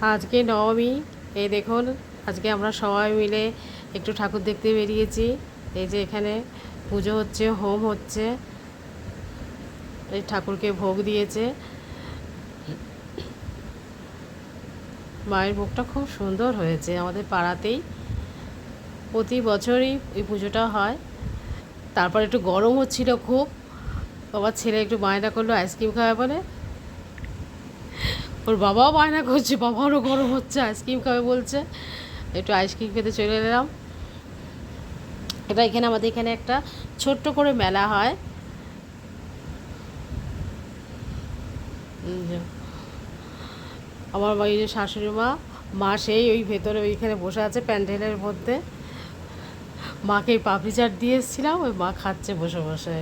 আজকে নবমী। এই দেখুন, আজকে আমরা সবাই মিলে একটু ঠাকুর দেখতে বেরিয়েছি। এই যে এখানে পুজো হচ্ছে, হোম হচ্ছে, এই ঠাকুরকে ভোগ দিয়েছে। মায়ের ভোগটা খুব সুন্দর হয়েছে। আমাদের পাড়াতেই প্রতি বছরই এই পুজোটা হয়। তারপর একটু গরম হচ্ছিল খুব, আমার ছেলে একটু বায়না করলো আইসক্রিম খাবে বলে। ওর বাবাও বায়না করছে, বাবারও গরম হচ্ছে, আইসক্রিম খাবে বলছে। একটু আইসক্রিম খেতে চলে এলাম। এটা এখানে আমাদের এখানে একটা ছোট্ট করে মেলা হয়। আমার ওই যে শাশুড়ি মা সেই ওই ভেতরে ওইখানে বসে আছে প্যান্ডেলের মধ্যে। মাকে পাপড়ি চাট দিয়ে এসেছিলাম, ওই মা খাচ্ছে বসে বসে।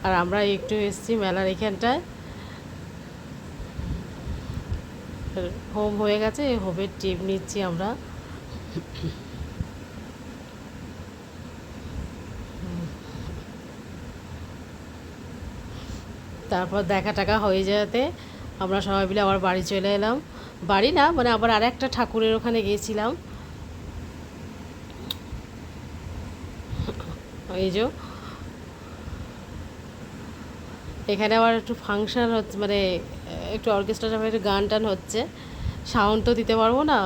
আর আমরা একটু এসেছি মেলার এখানটায়। হোম হয়ে গেছে, হোমের টিপ নিচ্ছি আমরা। তারপর দেখা টাকা হয়ে যেতে আমরা সবাই মিলে আবার বাড়ি চলে এলাম। বাড়ি না, মানে আবার আর একটা ঠাকুরের ওখানে গিয়েছিলাম। এই যে এখানে আবার একটু ফাংশন হচ্ছে, মানে একটু অর্কেস্ট্রা টাইপের গান টান হচ্ছে। সাউন্ড তো দিতে পারবো না।